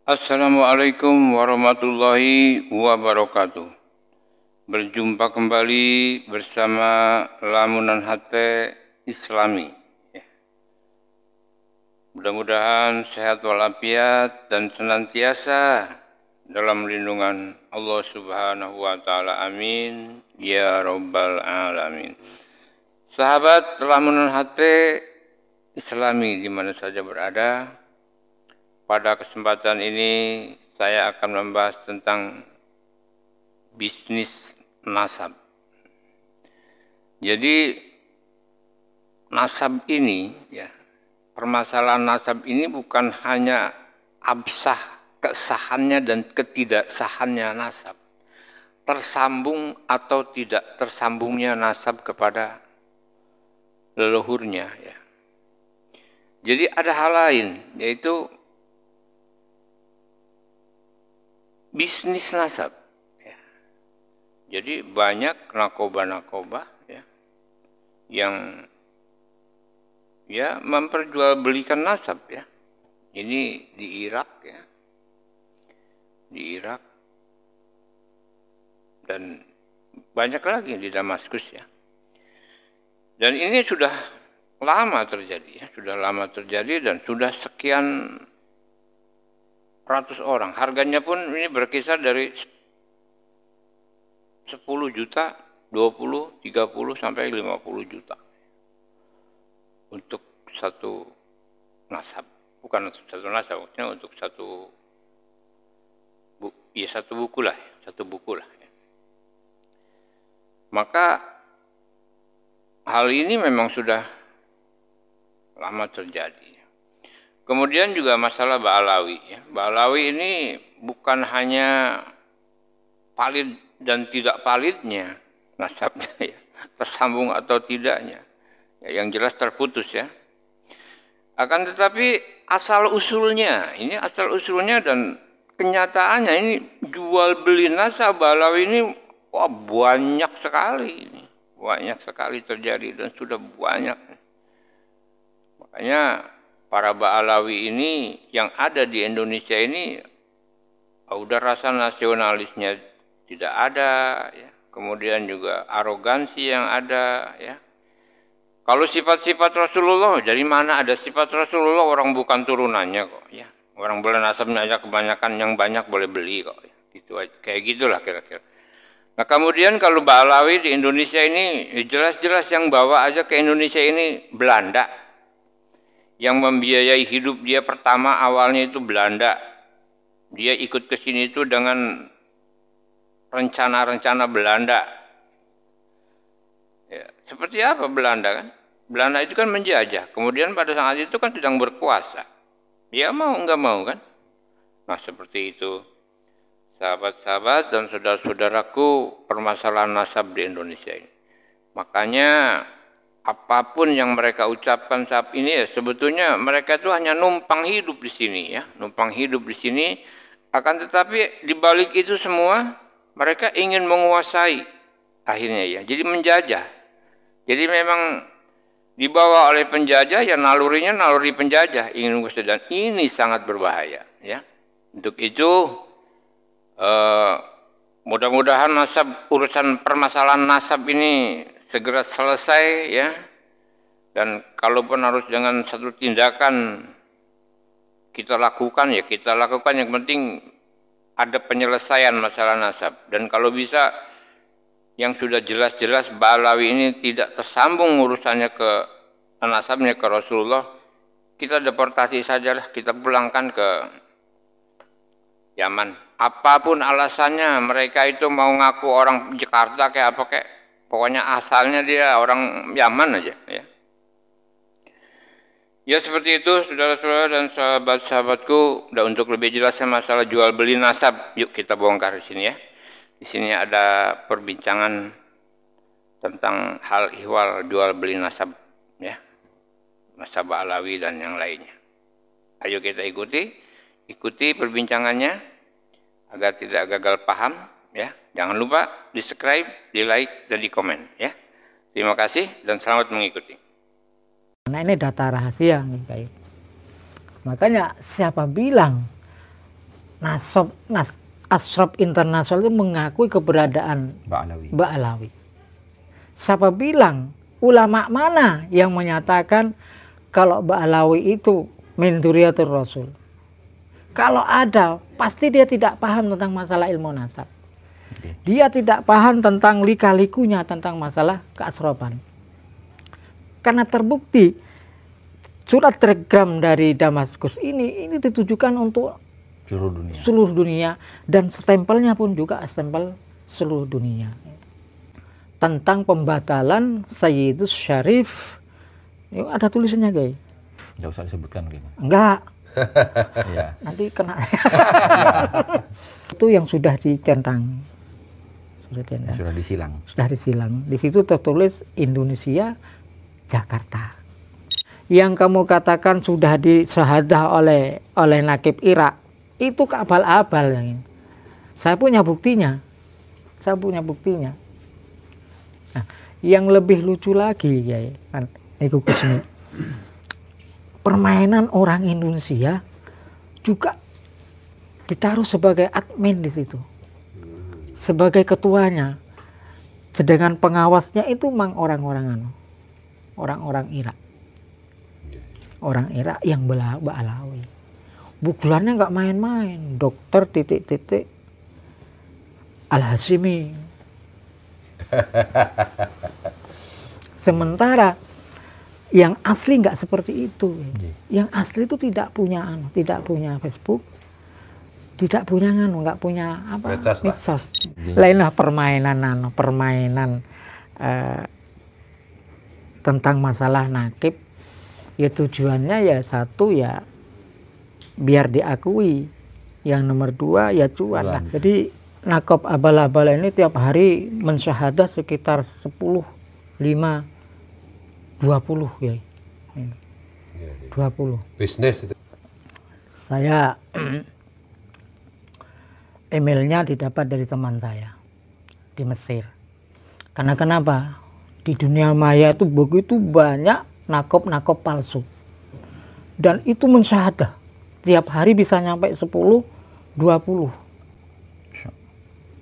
Assalamualaikum warahmatullahi wabarakatuh. Berjumpa kembali bersama Lamunan Hati Islami. Mudah-mudahan sehat walafiat dan senantiasa dalam lindungan Allah Subhanahu wa Ta'ala. Amin ya Rabbal Alamin. Sahabat Lamunan Hati Islami di mana saja berada, pada kesempatan ini saya akan membahas tentang bisnis nasab. Jadi nasab ini, permasalahan nasab ini bukan hanya absah kesahannya dan ketidaksahannya nasab, tersambung atau tidak tersambungnya nasab kepada leluhurnya. Jadi ada hal lain, yaitu bisnis nasab. Jadi banyak narkoba yang memperjualbelikan nasab. Ini di Irak dan banyak lagi di Damaskus . Dan ini sudah lama terjadi dan sudah sekian ratus orang. Harganya pun ini berkisar dari 10 juta, 20, 30 sampai 50 juta untuk satu nasab. Bukan untuk satu nasab, maksudnya untuk satu buku lah. Maka hal ini memang sudah lama terjadi. Kemudian juga masalah Ba'alawi. Ba'alawi ini bukan hanya valid dan tidak validnya nasabnya, tersambung atau tidaknya, yang jelas terputus . Akan tetapi asal usulnya dan kenyataannya ini jual beli nasab Ba'alawi ini banyak sekali terjadi dan sudah banyak. Makanya para Ba'alawi ini yang ada di Indonesia ini udah rasa nasionalisnya tidak ada, kemudian juga arogansi yang ada . Kalau sifat-sifat Rasulullah, dari mana ada sifat Rasulullah? Orang bukan turunannya kok . Orang boleh nasabnya aja kebanyakan, yang banyak boleh beli kok . Gitu aja. Kayak gitulah kira-kira. Nah kemudian kalau Ba'alawi di Indonesia ini jelas-jelas yang bawa aja ke Indonesia ini Belanda. Yang membiayai hidup dia pertama awalnya itu Belanda. Dia ikut ke sini itu dengan rencana-rencana Belanda. Seperti apa Belanda kan? Belanda itu kan menjajah. Kemudian pada saat itu kan sedang berkuasa. Ya mau nggak mau kan? Nah seperti itu. Sahabat-sahabat dan saudara-saudaraku, permasalahan nasab di Indonesia ini. Makanya apapun yang mereka ucapkan saat ini sebetulnya mereka itu hanya numpang hidup di sini . Akan tetapi di balik itu semua mereka ingin menguasai akhirnya . Jadi menjajah. Jadi memang dibawa oleh penjajah, nalurinya naluri penjajah, ingin menguasai, dan ini sangat berbahaya . Untuk itu mudah-mudahan urusan permasalahan nasab ini segera selesai . Dan kalaupun harus dengan satu tindakan kita lakukan yang penting ada penyelesaian masalah nasab. Dan kalau bisa yang sudah jelas-jelas Ba'alawi ini tidak tersambung urusannya ke nasabnya ke Rasulullah, kita deportasi sajalah, kita pulangkan ke Yaman. Apapun alasannya, mereka itu mau ngaku orang Jakarta kayak apa kayak, pokoknya asalnya dia orang Yaman aja . Ya seperti itu saudara-saudara dan sahabat-sahabatku. Dan untuk lebih jelasnya masalah jual beli nasab, yuk kita bongkar di sini . Di sini ada perbincangan tentang hal ihwal jual beli nasab nasab Ba'alawi dan yang lainnya. Ayo kita ikuti perbincangannya agar tidak gagal paham . Jangan lupa di subscribe, di like, dan di komen . Terima kasih dan selamat mengikuti. Nah ini data rahasia nih kayak. Makanya siapa bilang Ashraf Internasional itu mengakui keberadaan Mbak Alawi. Siapa bilang, ulama mana yang menyatakan kalau Mbak Alawi itu min dzurriyyatir Rasul? Kalau ada, pasti dia tidak paham tentang masalah ilmu nasab. Dia tidak paham tentang lika-likunya, tentang masalah keasrofan. Karena terbukti surat telegram dari Damaskus ini ditujukan untuk seluruh dunia, dan stempelnya pun juga stempel seluruh dunia. Tentang pembatalan Sayyidus Syarif, ada tulisannya guys. Nggak usah disebutkan gitu. Enggak. Ya. Nanti kena. Itu yang sudah dicentang. Sudah disilang. Sudah disilang. Di situ tertulis Indonesia, Jakarta. Yang kamu katakan sudah disahadah oleh Nakib Irak, itu keabal-abal. Saya punya buktinya. Nah, yang lebih lucu lagi ya kan, itu kesini. Permainan orang Indonesia juga ditaruh sebagai admin di situ, sebagai ketuanya, sedangkan pengawasnya itu memang orang-orang Irak, orang Irak yang Alawi. Bukulannya nggak main-main, dokter titik-titik Al-Hashimi. Sementara yang asli nggak seperti itu. Yang asli itu tidak punya Facebook, tidak punya nggak punya apa medsos. Lainlah permainan tentang masalah nakib. Ya tujuannya ya satu ya biar diakui, yang nomor dua ya cuan lah. Jadi nakop abal-abal ini tiap hari mensyahadah sekitar 10, 5, 20 ya. 20. Bisnis itu. Saya emailnya didapat dari teman saya di Mesir. Karena kenapa? Di dunia maya itu begitu banyak nakop palsu. Dan itu mensyahadah. Tiap hari bisa nyampe 10, 20.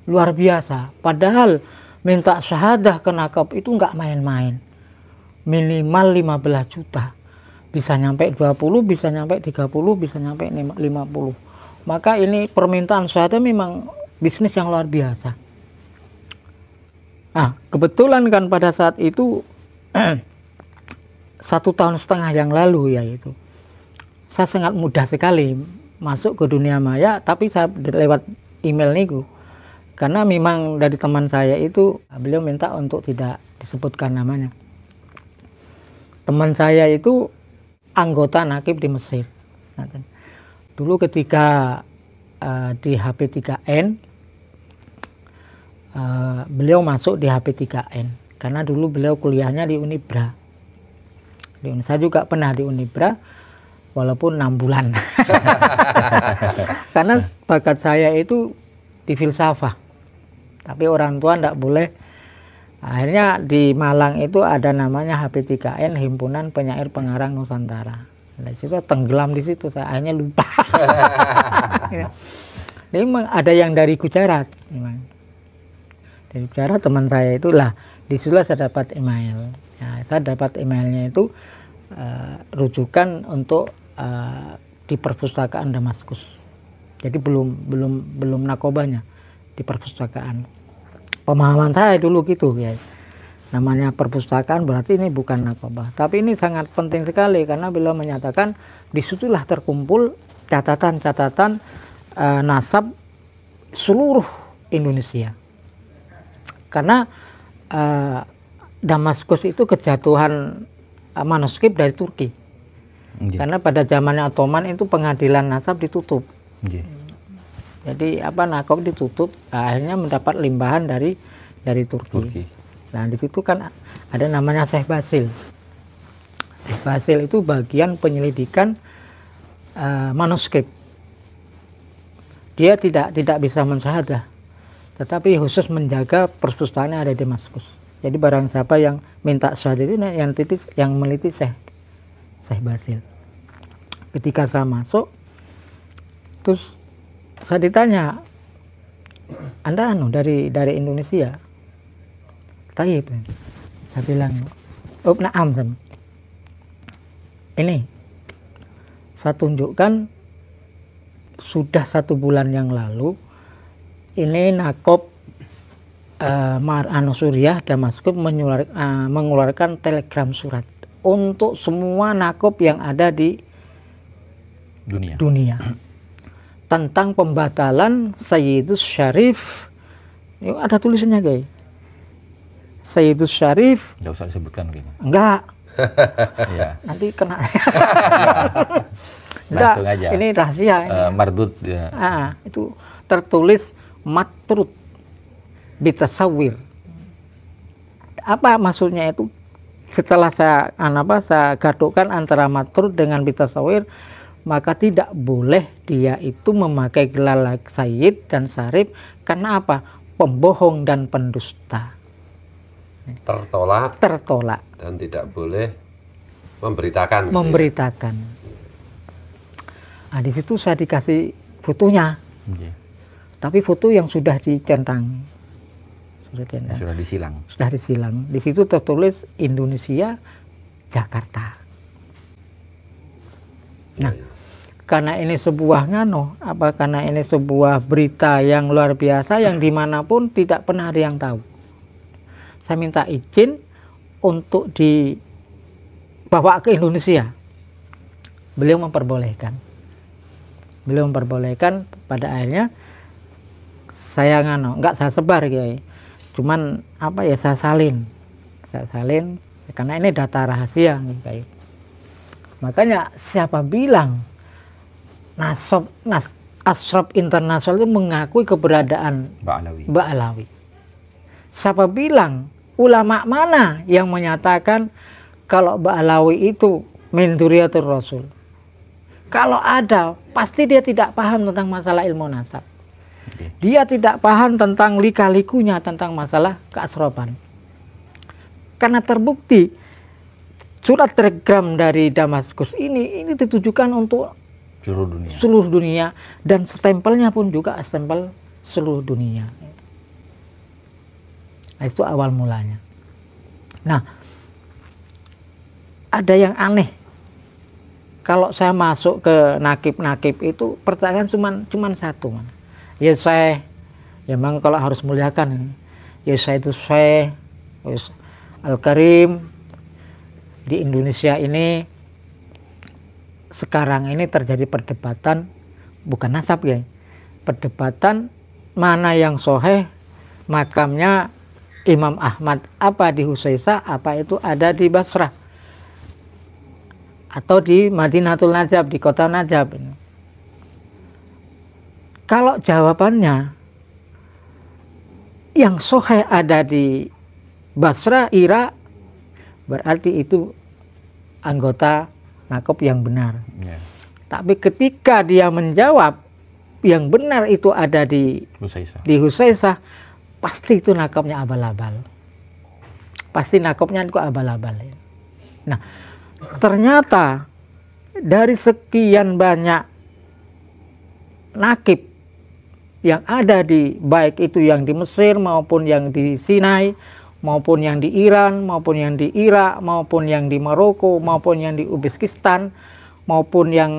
Luar biasa. Padahal minta syahadah ke nakop itu nggak main-main. Minimal 15 juta. Bisa nyampe 20, bisa nyampe 30, bisa nyampe 50. Maka ini permintaan syahadah memang bisnis yang luar biasa. Nah, kebetulan kan pada saat itu 1,5 tahun yang lalu ya itu, saya sangat mudah sekali masuk ke dunia maya, tapi saya lewat email niku. Karena memang dari teman saya itu, beliau minta untuk tidak disebutkan namanya. Teman saya itu anggota nakib di Mesir. Dulu ketika di HP3N, beliau masuk di HP3N. Karena dulu beliau kuliahnya di Unibra. Saya juga pernah di Unibra, walaupun 6 bulan. Karena bakat saya itu di filsafah. Tapi orang tua tidak boleh. Akhirnya di Malang itu ada namanya HP3N, Himpunan Penyair Pengarang Nusantara. Nah, situ tenggelam di situ, saya akhirnya lupa. Jadi memang ada yang dari Gujarat. Memang. Dari Gujarat teman saya itulah, disitulah saya dapat email. Ya, saya dapat emailnya itu rujukan untuk di perpustakaan Damaskus. Jadi belum nakobanya, di perpustakaan. Pemahaman saya dulu gitu ya, namanya perpustakaan berarti ini bukan nakobah, tapi ini sangat penting sekali karena beliau menyatakan disitulah terkumpul catatan-catatan nasab seluruh Indonesia. Karena Damaskus itu kejatuhan manuskrip dari Turki. Karena pada zamannya Ottoman itu pengadilan nasab ditutup. Jadi nakob ditutup, akhirnya mendapat limpahan dari Turki. Nah di situ kan ada namanya Syekh Basil. Syekh Basil itu bagian penyelidikan manuskrip. Dia tidak bisa mensyahadah, tetapi khusus menjaga perpustakaan yang ada di Damaskus. Jadi barang siapa yang minta syahadah itu yang meliti Syekh Basil. Ketika saya masuk, terus saya ditanya, Anda dari Indonesia? Taib. Saya bilang, oh na'am. Ini saya tunjukkan sudah 1 bulan yang lalu ini Nakob Suriah Damaskus mengeluarkan telegram surat untuk semua Nakob yang ada di dunia tentang pembatalan Sayyidus Syarif. Yuk, ada tulisannya guys. Sayyidus Syarif. Nggak usah disebutkan gitu. Enggak. Iya. Nanti kena. Enggak, aja. Ini rahasia. Mardud. Ya. Itu tertulis matrud bitasawir. Apa maksudnya itu? Setelah saya gaduhkan antara matrud dengan bitasawir, maka tidak boleh dia itu memakai gelar Sayyid dan Syarif. Karena apa? Pembohong dan pendusta. Tertolak dan tidak boleh memberitakan. Nah, di situ saya dikasih fotonya, tapi foto yang sudah dicentang, sudah disilang. Di situ tertulis Indonesia, Jakarta. Nah, karena ini sebuah karena ini sebuah berita yang luar biasa yang dimanapun tidak pernah ada yang tahu. Saya minta izin untuk dibawa ke Indonesia. Beliau memperbolehkan. Pada akhirnya saya nggak saya sebar Kiai. Cuman saya salin karena ini data rahasia Kiai. Makanya siapa bilang Ashraf Internasional itu mengakui keberadaan Ba'alawi. Siapa bilang ulama mana yang menyatakan kalau Ba'alawi itu min dzurriyyatir Rasul? Kalau ada, pasti dia tidak paham tentang masalah ilmu nasab. Dia tidak paham tentang lika-likunya, tentang masalah keasrofan. Karena terbukti surat telegram dari Damaskus ini ditujukan untuk seluruh dunia dan stempelnya pun juga stempel seluruh dunia. Nah, itu awal mulanya. Nah, ada yang aneh. Kalau saya masuk ke nakib-nakib itu pertanyaan cuman satu, man. Ya saya, ya memang kalau harus muliakan, ya saya itu Syekh Al-Karim di Indonesia ini. Sekarang ini terjadi perdebatan, bukan nasab ya, perdebatan mana yang soheh makamnya Imam Ahmad, apa di Husaisah, apa itu ada di Basrah atau di Madinatul Najab, di kota Najab. Kalau jawabannya yang soheh ada di Basrah, Irak, berarti itu anggota Nakob yang benar. Tapi ketika dia menjawab yang benar itu ada di Husaisah, pasti itu nakobnya abal-abal. Pasti nakobnya itu abal-abal. Nah, ternyata dari sekian banyak nakib yang ada baik itu yang di Mesir maupun yang di Sinai, maupun yang di Iran, maupun yang di Irak, maupun yang di Maroko, maupun yang di Uzbekistan, maupun yang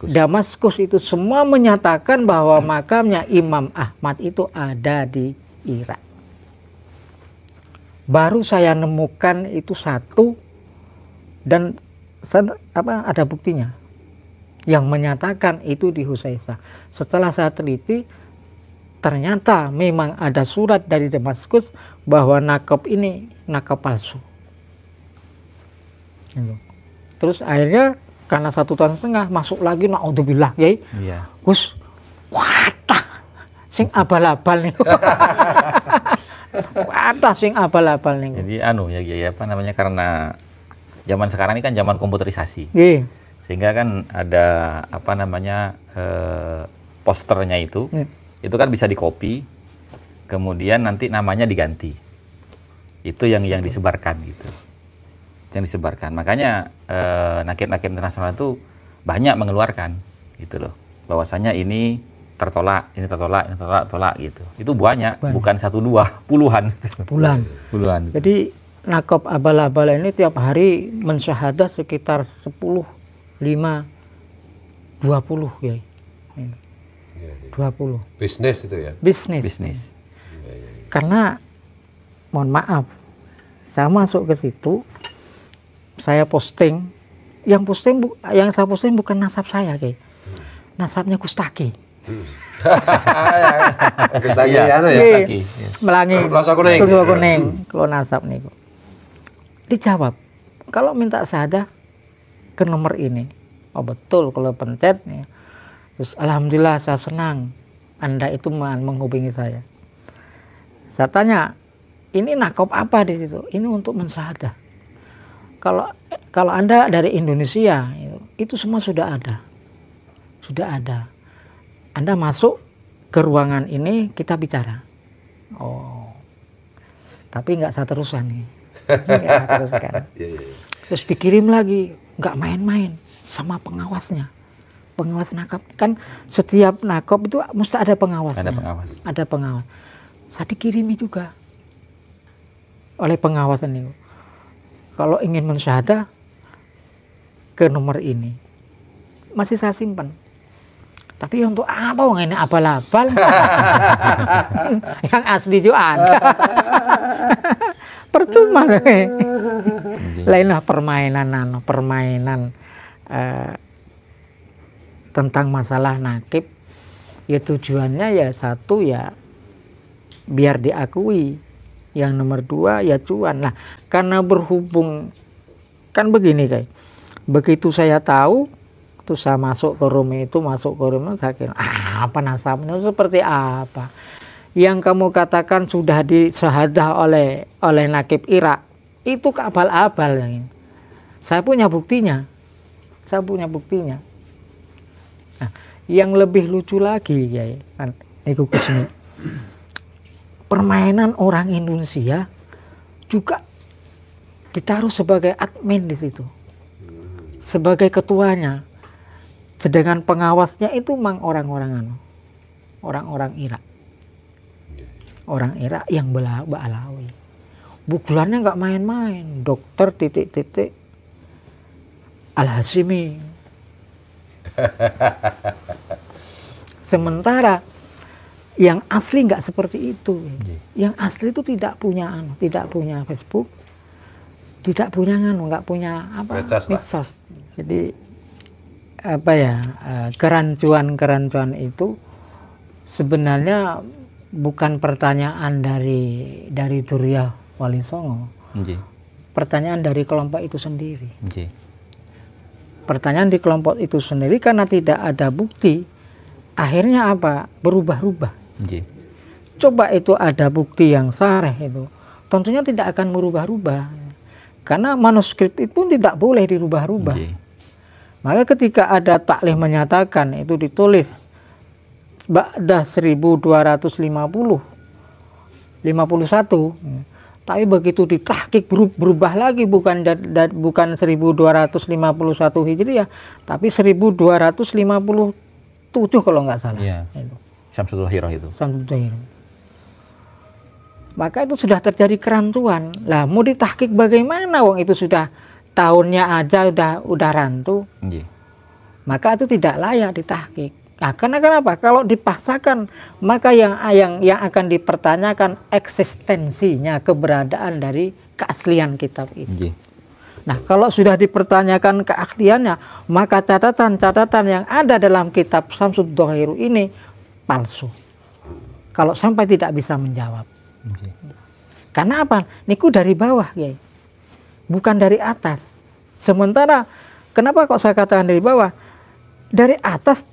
Damaskus itu semua menyatakan bahwa makamnya Imam Ahmad itu ada di Irak. Baru saya nemukan itu satu dan ada buktinya yang menyatakan itu di Husaisah. Setelah saya teliti, ternyata memang ada surat dari Damaskus bahwa nakob ini nakob palsu. Terus akhirnya karena 1,5 tahun masuk lagi, naudzubillah ya. Iya. Gus, wadah sing abal-abal nih. Wadah sing abal-abal nih. Jadi karena zaman sekarang ini kan zaman komputerisasi. Iya. Sehingga kan ada posternya itu kan bisa dikopi, kemudian nanti namanya diganti. Itu yang disebarkan gitu. Yang disebarkan. Makanya nakib-nakib internasional itu banyak mengeluarkan gitu loh. Bahwasanya ini tertolak, ini tertolak, ini tertolak gitu. Itu banyak, bukan 1 2, puluhan. Puluhan. Jadi nakop abal-abal ini tiap hari mensyahadah sekitar 10, 5, 20 ya. 20. Bisnis itu ya? Bisnis. Karena mohon maaf, saya masuk ke situ, saya posting, yang saya posting bukan nasab saya, kayak nasabnya Kustaki. Kustaki ya. Melangi, Plaza Kuning. Kalau nasab nih, dijawab, kalau minta syahadah ke nomor ini. Oh betul, kalau pencet nih. Terus alhamdulillah saya senang Anda itu menghubungi saya. Saya tanya, ini nakop apa di situ? Ini untuk mensyahadah. Kalau Anda dari Indonesia, itu semua sudah ada. Anda masuk ke ruangan ini, kita bicara. Oh, tapi nggak saya teruskan nih. Terus dikirim lagi, nggak main-main sama pengawasnya. Pengawas nakop kan setiap nakop itu mesti ada pengawasnya. Ada pengawas. Saya dikirimi juga oleh pengawas ini. Kalau ingin mensyahadah ke nomor ini, masih saya simpan. Tapi untuk apa ini abal-abal? Yang asli juga ada. Percuma. Lainlah permainan tentang masalah nakib, ya tujuannya ya satu ya biar diakui, yang nomor 2 ya cuan. Nah karena berhubung kan begini kayak, begitu saya tahu, terus saya masuk ke rumah saya kira apa nasabnya seperti apa yang kamu katakan sudah disyahadah oleh nakib Irak, itu keabal-abal. Saya punya buktinya. Nah, yang lebih lucu lagi ya kan, itu kesini. Permainan orang Indonesia juga ditaruh sebagai admin di situ, sebagai ketuanya, sedangkan pengawasnya itu memang orang-orang Irak, orang Irak yang Ba'alawi. Bukulannya nggak main-main, dokter titik-titik Al-Hashimi. Sementara yang asli nggak seperti itu. Yang asli itu tidak punya Facebook, tidak punya nggak punya medsos. Jadi apa ya, kerancuan itu sebenarnya bukan pertanyaan dari Durya Wali Songo. Pertanyaan dari kelompok itu sendiri. Pertanyaan di kelompok itu sendiri karena tidak ada bukti, akhirnya apa? Berubah-ubah. Coba itu ada bukti yang sareh itu, tentunya tidak akan merubah-rubah. Karena manuskrip itu pun tidak boleh dirubah-rubah. Maka ketika ada taklih menyatakan itu ditulis ba'da 1251, tapi begitu ditahqiq berubah lagi, bukan 1251 Hijriah, tapi 1257 kalau nggak salah. Iya. Syamsul Hirah itu. Maka itu sudah terjadi kerancuan. Lah mau ditahqiq bagaimana, wong itu sudah tahunnya aja udah rantu. Maka itu tidak layak ditahqiq. Nah, karena kenapa? Kalau dipaksakan, maka yang akan dipertanyakan eksistensinya, keberadaan dari keaslian kitab itu. Nah, kalau sudah dipertanyakan keasliannya, maka catatan-catatan yang ada dalam kitab Syamsul Dhahiru ini palsu. Kalau sampai tidak bisa menjawab. Karena apa? Niku dari bawah, ya. Bukan dari atas. Sementara, kenapa kok saya katakan dari bawah? Dari atas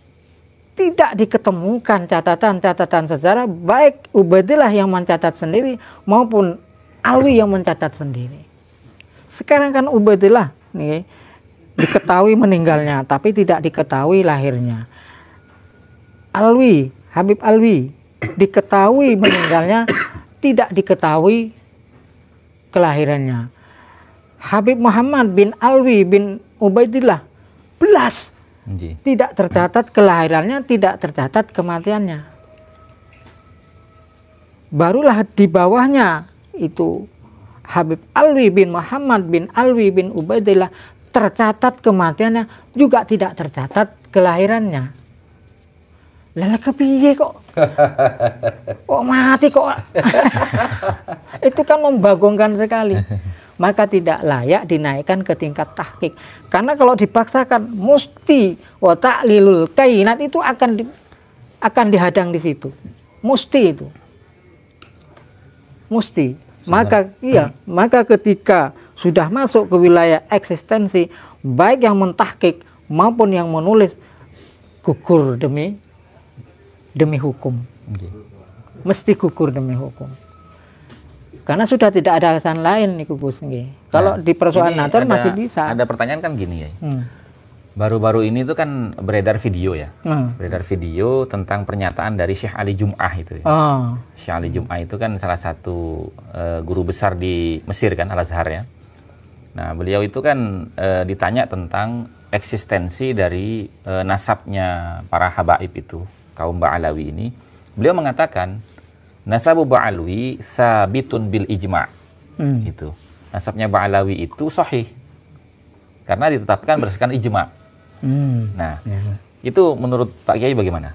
tidak diketemukan catatan-catatan sejarah, baik Ubaidillah yang mencatat sendiri maupun Alwi yang mencatat sendiri. Sekarang kan Ubaidillah nih diketahui meninggalnya, tapi tidak diketahui lahirnya. Habib Alwi diketahui meninggalnya, tidak diketahui kelahirannya. Habib Muhammad bin Alwi bin Ubaidillah belas Tidak tercatat kelahirannya, tidak tercatat kematiannya. Barulah di bawahnya itu Habib Alwi bin Muhammad bin Alwi bin Ubaidillah tercatat kematiannya, juga tidak tercatat kelahirannya. Lala kepiye kok? Kok mati kok? Itu kan membagongkan sekali. Maka tidak layak dinaikkan ke tingkat tahqiq. Karena kalau dipaksakan musti wa ta'lilul kainat itu akan dihadang di situ. Musti itu. Musti. Maka ketika sudah masuk ke wilayah eksistensi, baik yang mentahqiq maupun yang menulis, gugur demi hukum. Mesti gugur demi hukum. Karena sudah tidak ada alasan lain nih Gus. Kalau di persoalan natur masih bisa. Ada pertanyaan kan gini ya. Baru-baru ini tuh kan beredar video ya. Beredar video tentang pernyataan dari Syekh Ali Jum'ah itu ya. Syekh Ali Jum'ah itu kan salah satu guru besar di Mesir kan, Al-Azhar ya. Nah, beliau itu kan ditanya tentang eksistensi dari nasabnya para habaib itu, kaum Ba'alawi ini. Beliau mengatakan nasabu Ba'alwi sabitun bil ijma'. Itu. Nasabnya Ba'alawi itu sahih. Karena ditetapkan berdasarkan ijma'. Nah, itu menurut Pak Kiai bagaimana?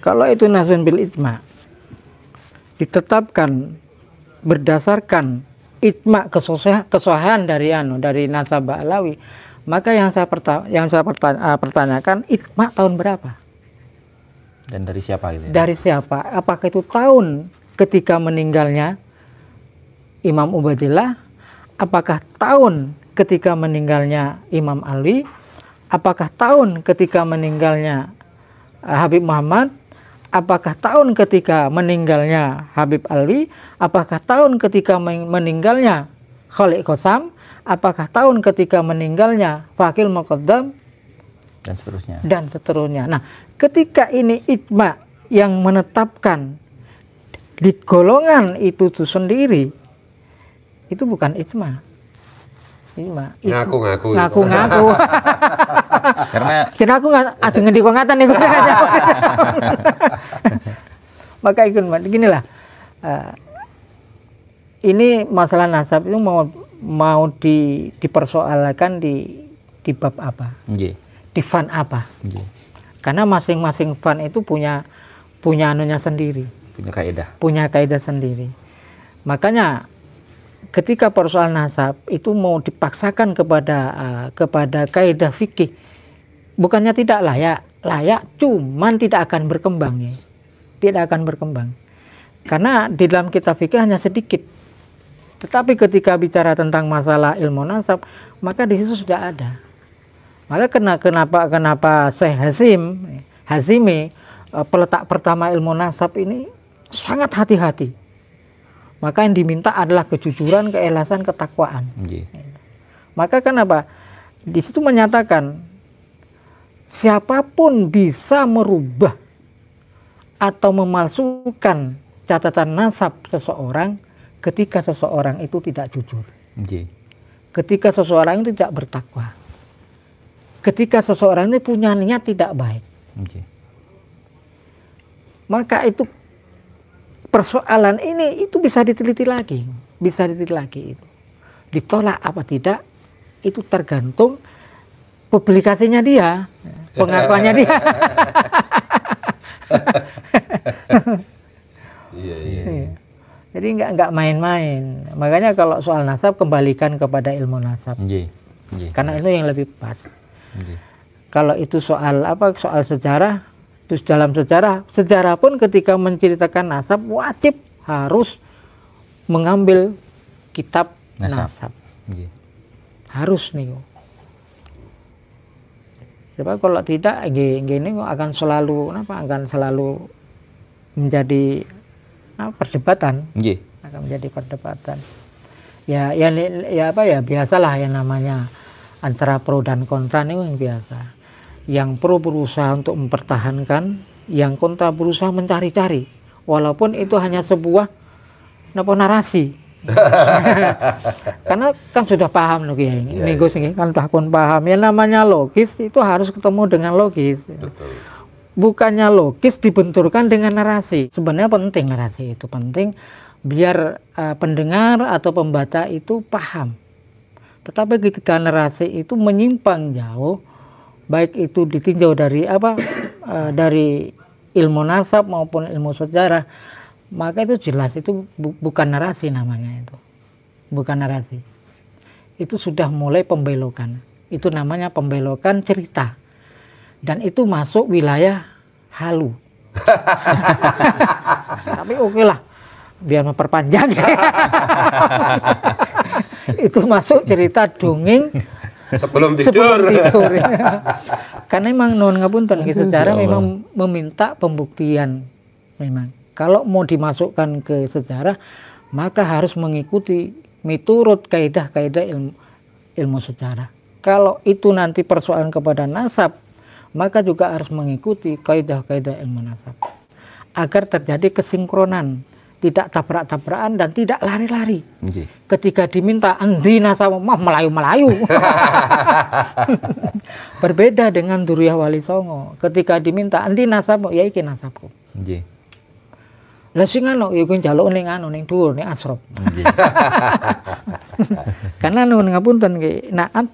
Kalau itu nasabun bil ijma' ditetapkan berdasarkan ijma' kesohihan dari nasab Ba'alawi, maka yang saya pertanyakan ijma' tahun berapa? Dan dari siapa gitu ya? Dari siapa? Apakah itu tahun ketika meninggalnya Imam Ubaidillah? Apakah tahun ketika meninggalnya Imam Ali? Apakah tahun ketika meninggalnya Habib Muhammad? Apakah tahun ketika meninggalnya Habib Alwi? Apakah tahun ketika meninggalnya Khalid Qasam? Apakah tahun ketika meninggalnya Fakil Muqaddam? Dan seterusnya. Dan seterusnya. Nah, ketika ini ijma yang menetapkan di golongan itu sendiri, itu bukan ijma. Ngaku-ngaku. Karena aku nggak ada ngedikongatan nih. Maka ikut beginilah. Ini masalah nasab itu mau dipersoalkan di bab apa? Di fan apa? Karena masing-masing fan itu punya anunya sendiri. Punya kaidah sendiri. Makanya ketika persoalan nasab itu mau dipaksakan kepada kaidah fikih, bukannya tidak layak, cuman tidak akan berkembang ya. Tidak akan berkembang. Karena di dalam kitab fikih hanya sedikit. Tetapi ketika bicara tentang masalah ilmu nasab, maka di situ sudah ada. Maka kenapa Syekh Hazimi peletak pertama ilmu nasab ini sangat hati-hati. Maka yang diminta adalah kejujuran, keikhlasan, ketakwaan. Maka kenapa? Di situ menyatakan siapapun bisa merubah atau memalsukan catatan nasab seseorang ketika seseorang itu tidak jujur. Ketika seseorang itu tidak bertakwa. Ketika seseorang ini punya niat tidak baik. Maka itu persoalan ini itu bisa diteliti lagi. Itu. Ditolak apa tidak, itu tergantung publikasinya dia, pengakuannya dia. Jadi nggak main-main. Makanya kalau soal nasab kembalikan kepada ilmu nasab. Karena itu yang lebih pas. Kalau itu soal sejarah, terus dalam sejarah pun ketika menceritakan nasab wajib harus mengambil kitab nasab. Harus nih. Sebab kalau tidak gini akan selalu menjadi perdebatan. Akan menjadi perdebatan. Ya biasalah yang namanya antara pro dan kontra ini yang biasa. Yang pro berusaha untuk mempertahankan, yang kontra berusaha mencari-cari. Walaupun itu hanya sebuah narasi. Karena kan sudah paham loh Kiai. Ini Gus kan pun paham. Ya namanya logis itu harus ketemu dengan logis. Betul. Bukannya logis dibenturkan dengan narasi. Sebenarnya penting narasi itu penting biar pendengar atau pembaca itu paham. Tetapi ketika narasi itu menyimpang jauh, baik itu ditinjau dari dari ilmu nasab maupun ilmu sejarah, maka itu jelas itu bukan narasi namanya itu. Bukan narasi. Itu sudah mulai pembelokan. Itu namanya pembelokan cerita. Dan itu masuk wilayah halu. Tapi oke lah, biar memperpanjang. Itu masuk cerita dongeng sebelum tidur. Karena memang nuwun ngapunten gitu, sejarah memang meminta pembuktian. Memang kalau mau dimasukkan ke sejarah, maka harus mengikuti miturut kaidah-kaidah ilmu sejarah. Kalau itu nanti persoalan kepada nasab, maka juga harus mengikuti kaidah-kaidah ilmu nasab agar terjadi kesinkronan, tidak tabrak-tabrakan dan tidak lari-lari. Ketika diminta endi nasab mah melayu-melayu. Berbeda dengan Duriyah Wali Songo. Ketika diminta endi nasab ya iki nasabku. Nggih. Lah sing anu ya kuwi njaluk ning dhuwur ning asrop. Karena nuwun ngapunten nggih, naat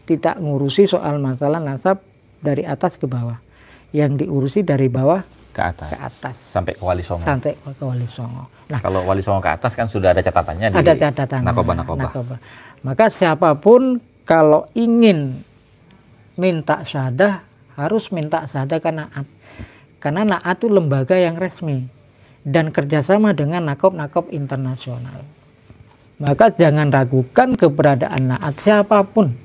tidak ngurusi soal masalah nasab dari atas ke bawah. Yang diurusi dari bawah ke atas. Sampai ke Wali Songo. Sampai ke Wali Songo. Nah, kalau Wali Songo ke atas kan sudah ada catatannya ada catatannya. Nakoba. Maka siapapun kalau ingin minta syahadah harus minta syahadah ke naat. Karena naat itu lembaga yang resmi dan kerjasama dengan nakob-nakob internasional. Maka jangan ragukan keberadaan naat siapapun.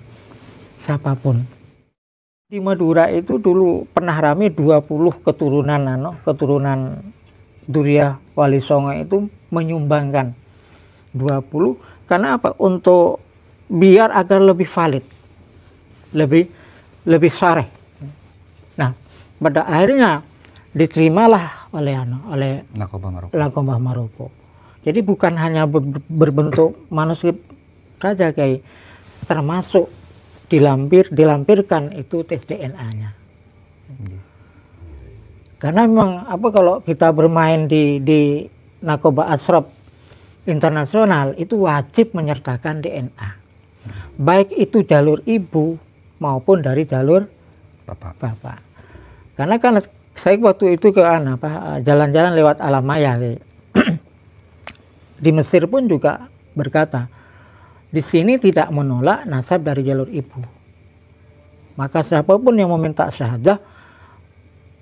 Di Madura itu dulu pernah rame 20 keturunan Duriyah Wali Songo itu menyumbangkan 20 karena apa? Untuk biar agar lebih valid, lebih sareh. Nah, pada akhirnya diterimalah oleh Nakobah Maropo. Jadi bukan hanya berbentuk manuskrip saja kayak, termasuk dilampirkan itu tes DNA-nya. Karena memang kalau kita bermain di Nakoba Asrop internasional itu wajib menyertakan DNA. Baik itu jalur ibu maupun dari jalur bapak. Karena kan saya waktu itu ke jalan-jalan lewat alam maya di Mesir pun juga berkata, di sini tidak menolak nasab dari jalur ibu. Maka siapapun yang meminta syahadah,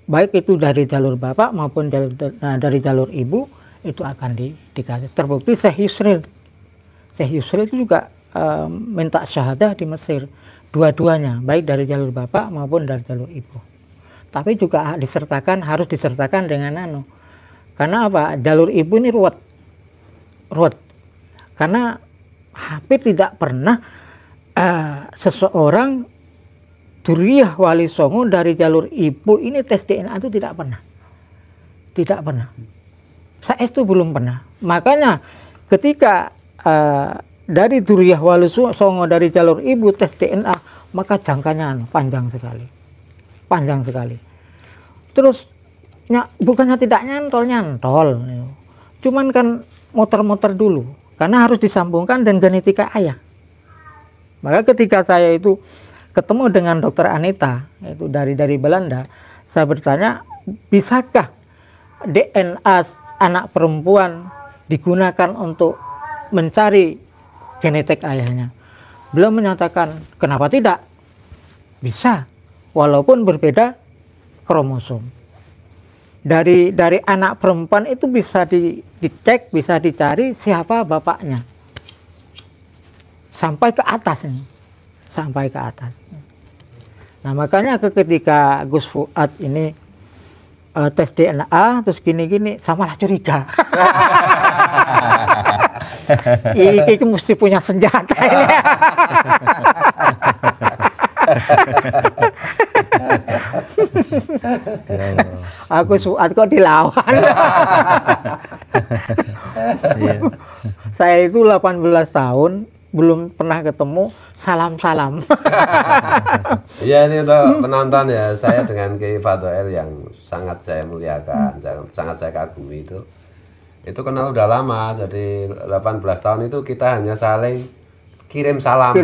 baik itu dari jalur bapak maupun dari jalur ibu, itu akan dikasih. Terbukti Syekh Yusril itu juga minta syahadah di Mesir. Dua-duanya, baik dari jalur bapak maupun dari jalur ibu. Tapi juga harus disertakan dengan Karena apa? Jalur ibu ini ruwet. Karena hampir tidak pernah seseorang Duriyah Wali Songo dari jalur ibu ini tes DNA itu tidak pernah. Saya itu belum pernah. Makanya ketika dari Duriyah Wali Songo dari jalur ibu tes DNA, maka jangkanya panjang sekali. Terus bukannya tidak nyantol. Cuman kan muter-muter dulu. Karena harus disambungkan dengan genetika ayah. Maka ketika saya itu ketemu dengan Dokter Anita, itu dari Belanda, saya bertanya, bisakah DNA anak perempuan digunakan untuk mencari genetik ayahnya? Beliau menyatakan, kenapa tidak? Bisa, walaupun berbeda kromosom. Dari anak perempuan itu bisa dicek, bisa dicari siapa bapaknya. Sampai ke atas. Nah makanya ketika Gus Fuad ini tes DNA, terus gini-gini, samalah curiga. Ini mesti punya senjata ini. Aku Fuad kok dilawan. Saya itu 18 tahun belum pernah ketemu, salam-salam. Iya, ini untuk penonton ya, saya dengan Kiai Fadhel yang sangat saya muliakan, sangat saya kagumi itu kenal udah lama. Jadi 18 tahun itu kita hanya saling kirim salam.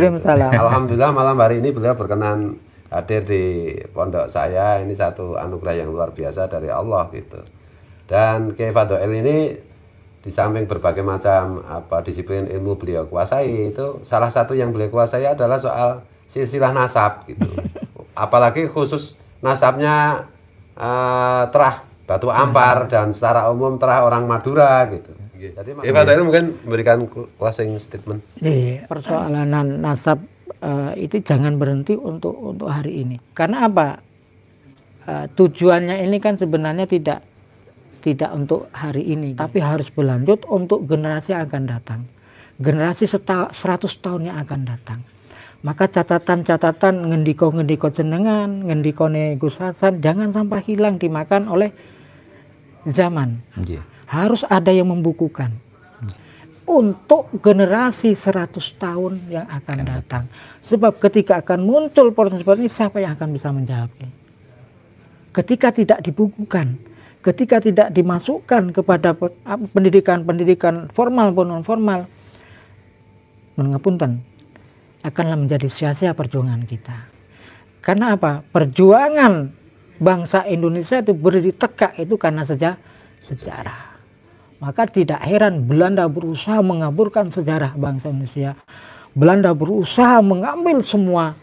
Alhamdulillah malam hari ini beliau berkenan hadir di pondok saya. Ini satu anugerah yang luar biasa dari Allah gitu. Dan Kiai Fadhel ini di samping berbagai macam disiplin ilmu beliau kuasai, itu salah satu yang beliau kuasai adalah soal silsilah nasab gitu. Apalagi khusus nasabnya terah Batu Ampar dan secara umum terah orang Madura gitu. Jadi Pak Fadhel mungkin memberikan closing statement. Persoalan nasab itu jangan berhenti untuk hari ini. Karena apa? Tujuannya ini kan sebenarnya tidak untuk hari ini, tapi harus berlanjut untuk generasi yang akan datang, generasi 100 tahun yang akan datang. Maka catatan-catatan ngendiko jenengan, ngendikone Gus Hasan jangan sampai hilang dimakan oleh zaman. Harus ada yang membukukan untuk generasi 100 tahun yang akan datang. Sebab ketika akan muncul proses seperti ini, siapa yang akan bisa menjawabnya? Ketika tidak dibukukan, ketika tidak dimasukkan kepada pendidikan formal maupun non formal, mengapunten, akanlah menjadi sia-sia perjuangan kita. Karena apa? Perjuangan bangsa Indonesia itu berdiri tegak itu karena sejarah. Maka tidak heran Belanda berusaha mengaburkan sejarah bangsa Indonesia. Belanda berusaha mengambil semua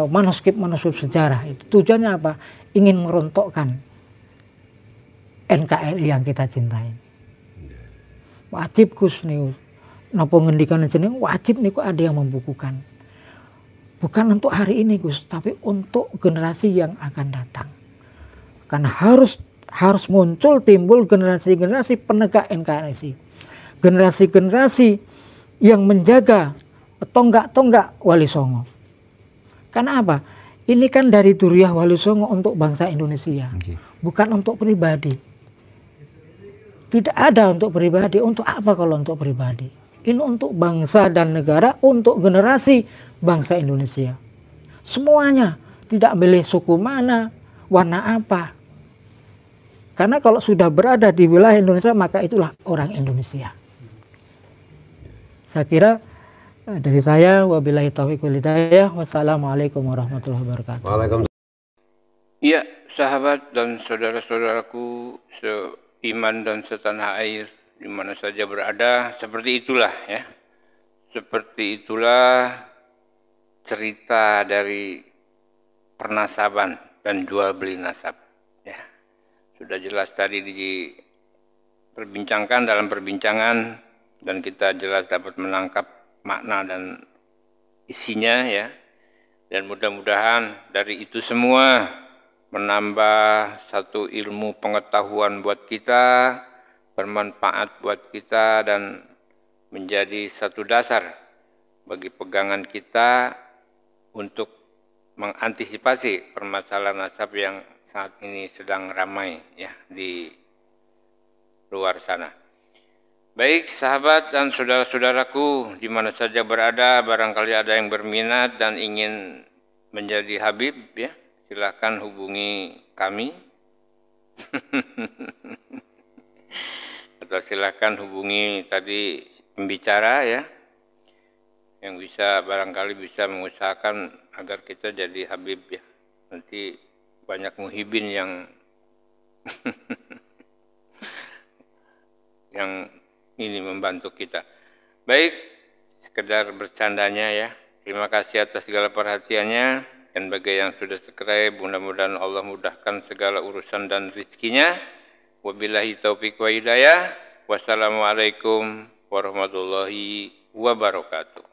manuskrip sejarah itu. Tujuannya apa? Ingin merontokkan NKRI yang kita cintai. Wajib Gus niku napa ngendikan jeneng wajib niku ada yang membukukan. Bukan untuk hari ini Gus, tapi untuk generasi yang akan datang. Karena harus timbul generasi-generasi penegak NKRI. Generasi-generasi yang menjaga tonggak-tonggak Wali Songo. Karena apa? Ini kan dari Duriah Wali Songo untuk bangsa Indonesia. Bukan untuk pribadi. Tidak ada untuk pribadi. Untuk apa kalau untuk pribadi? Ini untuk bangsa dan negara, untuk generasi bangsa Indonesia. Semuanya, tidak milih suku mana, warna apa. Karena kalau sudah berada di wilayah Indonesia, maka itulah orang Indonesia. Saya kira dari saya, wabillahi taufiq wal hidayah, wassalamualaikum warahmatullahi wabarakatuh. Waalaikumsalam. Iya, sahabat dan saudara-saudaraku seiman dan setanah air, di mana saja berada, seperti itulah ya. Seperti itulah cerita dari pernasaban dan jual beli nasab. Ya. Sudah jelas tadi diperbincangkan dalam perbincangan, dan kita jelas dapat menangkap makna dan isinya ya. Dan mudah-mudahan dari itu semua menambah satu ilmu pengetahuan buat kita, bermanfaat buat kita, dan menjadi satu dasar bagi pegangan kita untuk mengantisipasi permasalahan nasab yang saat ini sedang ramai ya di luar sana. Baik sahabat dan saudara-saudaraku, di mana saja berada, barangkali ada yang berminat dan ingin menjadi Habib ya, silakan hubungi kami atau silakan hubungi tadi pembicara ya, yang bisa barangkali bisa mengusahakan agar kita jadi Habib ya. Nanti banyak muhibin yang yang ini membantu kita. Baik, sekedar bercandanya ya. Terima kasih atas segala perhatiannya. Dan bagi yang sudah subscribe, mudah-mudahan Allah mudahkan segala urusan dan rizkinya. Wabillahi taufiq wa hidayah. Wassalamualaikum warahmatullahi wabarakatuh.